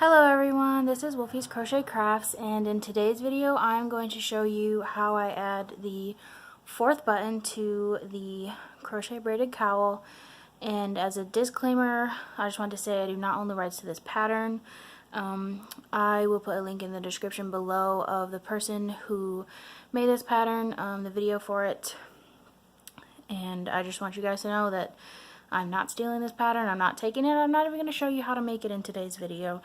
Hello everyone, this is Wolfy's Crochet Crafts, and in today's video I'm going to show you how I add the fourth button to the Crochet Braided Cowl. And as a disclaimer, I just want to say I do not own the rights to this pattern. I will put a link in the description below of the person who made this pattern, the video for it, and I just want you guys to know that I'm not stealing this pattern, I'm not taking it, I'm not even going to show you how to make it in today's video.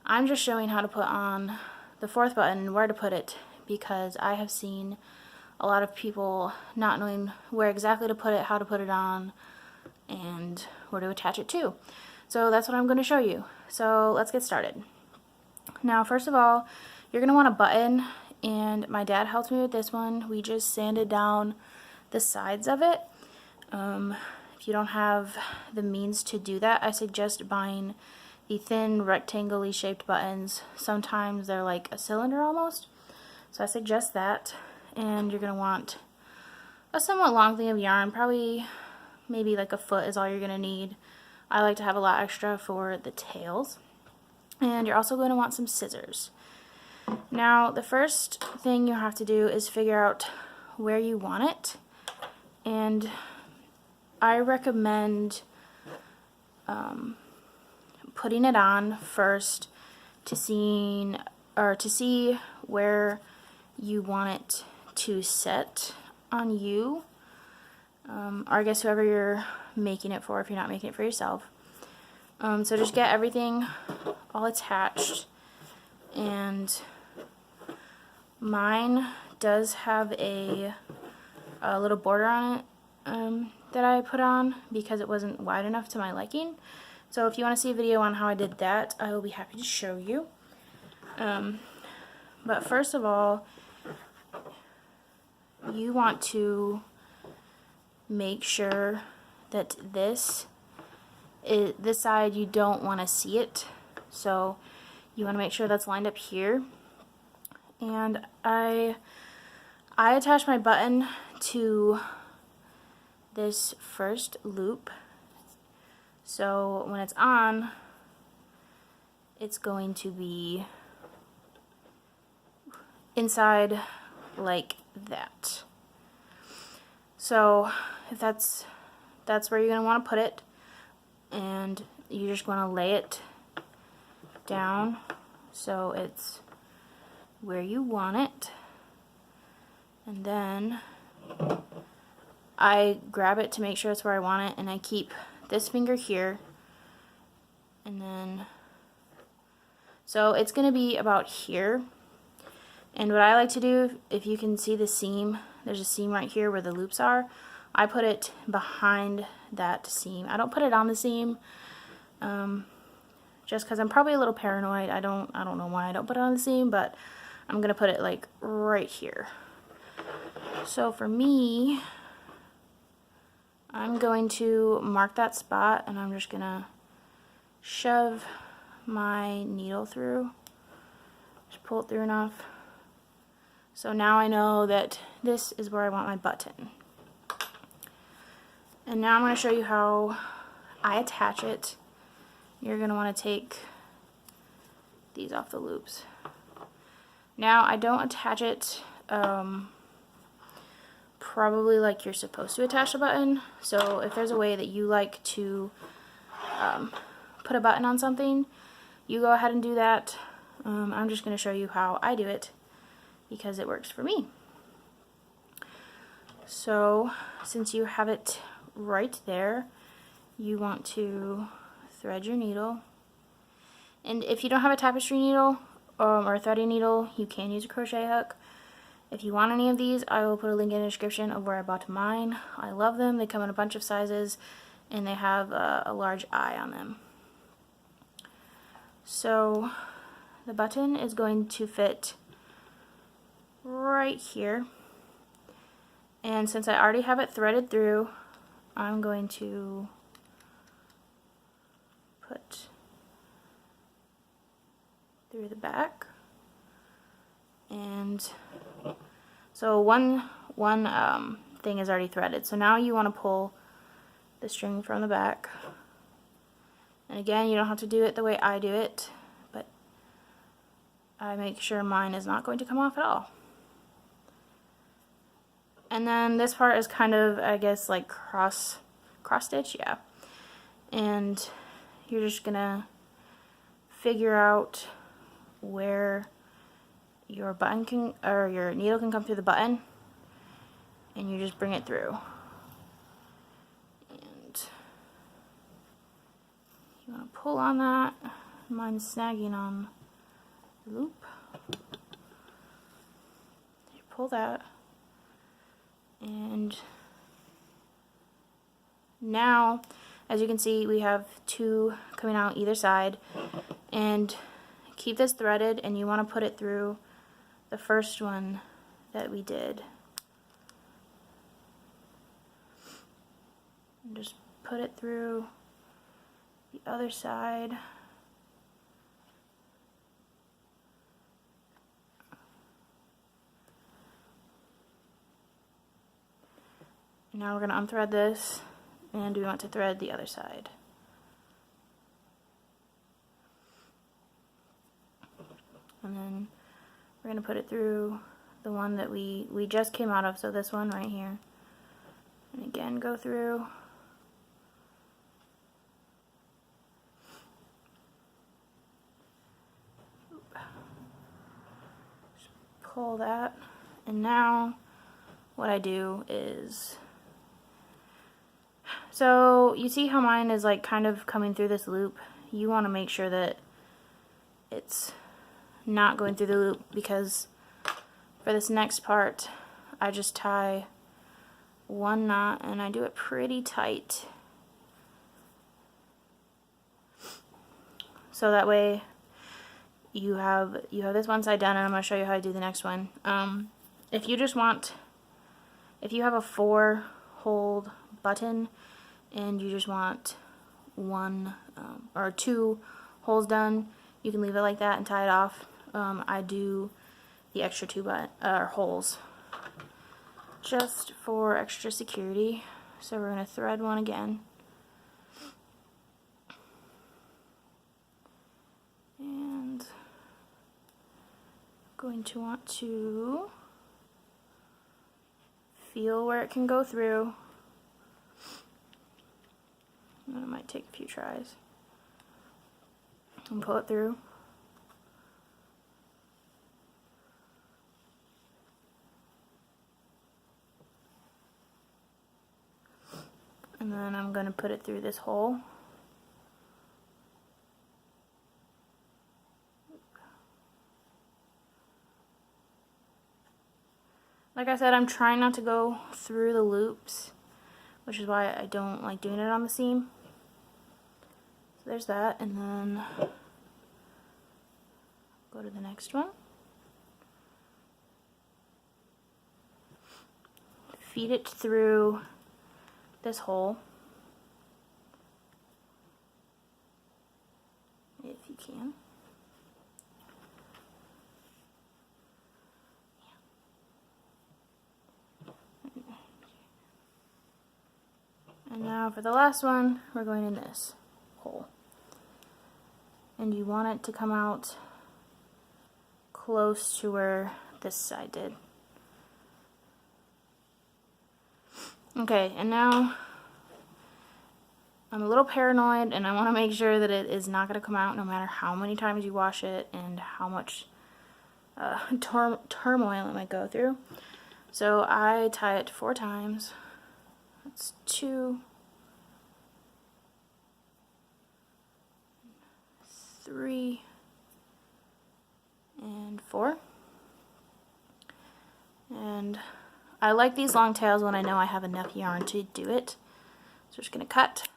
I'm just showing how to put on the fourth button and where to put it, because I have seen a lot of people not knowing where exactly to put it, how to put it on, and where to attach it to. So that's what I'm going to show you. So let's get started. Now first of all, you're going to want a button, and my dad helped me with this one. We just sanded down the sides of it. If you don't have the means to do that, I suggest buying the thin rectangle-y shaped buttons. Sometimes they're like a cylinder almost, so I suggest that. And you're going to want a somewhat long thing of yarn, probably maybe like a foot is all you're going to need. I like to have a lot extra for the tails. And you're also going to want some scissors. Now the first thing you have to do is figure out where you want it, and I recommend putting it on first to see where you want it to set on you, or I guess whoever you're making it for if you're not making it for yourself. So just get everything all attached, and mine does have a little border on it that I put on because it wasn't wide enough to my liking. So if you want to see a video on how I did that, I will be happy to show you. But first of all, you want to make sure that this side, you don't want to see it. So you want to make sure that's lined up here. And I attach my button to this first loop. So when it's on, it's going to be inside like that. So if that's where you're going to want to put it, and you're just going to lay it down so it's where you want it. And then I grab it to make sure it's where I want it, and I keep this finger here, and then so it's going to be about here. And what I like to do, if you can see the seam, there's a seam right here where the loops are, I put it behind that seam. I don't put it on the seam, just because I'm probably a little paranoid. I don't know why I don't put it on the seam, but I'm going to put it like right here. So for me, I'm going to mark that spot, and I'm just going to shove my needle through. Just pull it through enough. So now I know that this is where I want my button. And now I'm going to show you how I attach it. You're going to want to take these off the loops. Now I don't attach it probably like you're supposed to attach a button. So if there's a way that you like to put a button on something, you go ahead and do that. I'm just going to show you how I do it because it works for me. So since you have it right there, you want to thread your needle. And if you don't have a tapestry needle or a threading needle, you can use a crochet hook. If you want any of these, I will put a link in the description of where I bought mine. I love them. They come in a bunch of sizes, and they have a large eye on them. So the button is going to fit right here. And since I already have it threaded through, I'm going to put through the back. And so one thing is already threaded. So now you want to pull the string from the back. And again, you don't have to do it the way I do it, but I make sure mine is not going to come off at all. And then this part is kind of, I guess, like cross stitch, yeah. And you're just gonna figure out where your button can, or your needle can come through the button, and you just bring it through. And you want to pull on that. Mine's snagging on the loop. You pull that, and now, as you can see, we have two coming out either side, and keep this threaded, and you want to put it through the first one that we did. And just put it through the other side. Now we're going to unthread this, and we want to thread the other side. And then we're going to put it through the one that we just came out of, so this one right here. And again, go through. Just pull that. And now what I do is, so you see how mine is like kind of coming through this loop? You want to make sure that it's not going through the loop, because for this next part I just tie one knot, and I do it pretty tight, so that way you have this one side done, and I'm going to show you how I do the next one. If you have a 4-hole button and you just want one or 2 holes done, you can leave it like that and tie it off. I do the extra 2 holes just for extra security. So we're going to thread one again. And going to want to feel where it can go through. And it might take a few tries. And pull it through. And then I'm going to put it through this hole. Like I said, I'm trying not to go through the loops, which is why I don't like doing it on the seam. So there's that, and then go to the next one. Feed it through this hole, if you can. And now for the last one, we're going in this hole. And you want it to come out close to where this side did. Okay, and now I'm a little paranoid, and I want to make sure that it is not going to come out no matter how many times you wash it and how much turmoil it might go through. So I tie it 4 times. That's 2, 3, and 4. And I like these long tails when I know I have enough yarn to do it. So we're just going to cut.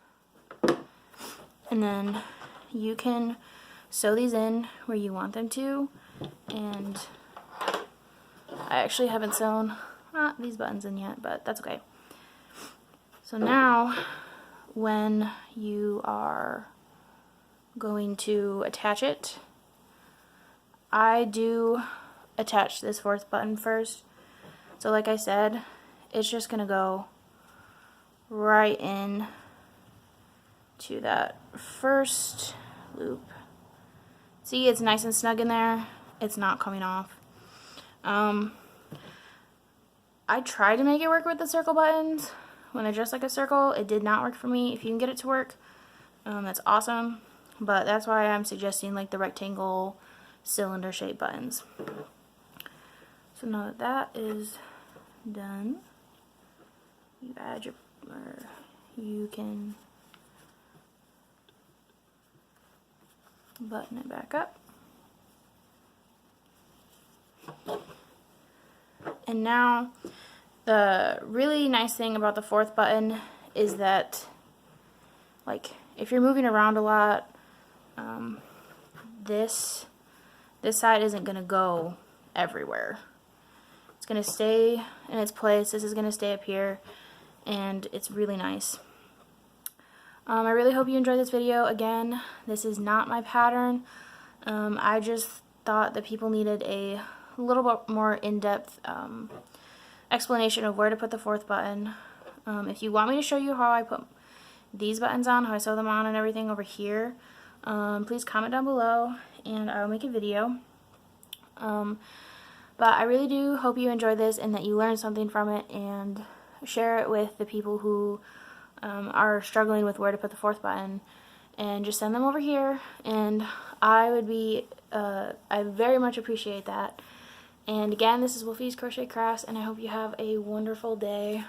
And then you can sew these in where you want them to. And I actually haven't sewn these buttons in yet, but that's okay. So now when you are going to attach it, I do attach this 4th button first. So like I said, it's just going to go right in to that first loop. See, it's nice and snug in there. it's not coming off. I tried to make it work with the circle buttons when they're just like a circle. It did not work for me. If you can get it to work, that's awesome, but that's why I'm suggesting like the rectangle cylinder shaped buttons. So now that that is done, you add your, or you can button it back up. And now the really nice thing about the fourth button is that, like, if you're moving around a lot, this side isn't going to go everywhere. It's going to stay in its place. This is going to stay up here, and it's really nice. I really hope you enjoyed this video. Again, this is not my pattern. I just thought that people needed a little bit more in-depth explanation of where to put the fourth button. If you want me to show you how I put these buttons on, how I sew them on and everything over here, please comment down below and I'll make a video. But I really do hope you enjoyed this and that you learned something from it, and share it with the people who are struggling with where to put the fourth button, and just send them over here, and I would be I very much appreciate that. And again, this is Wolfy's Crochet Crafts, and I hope you have a wonderful day.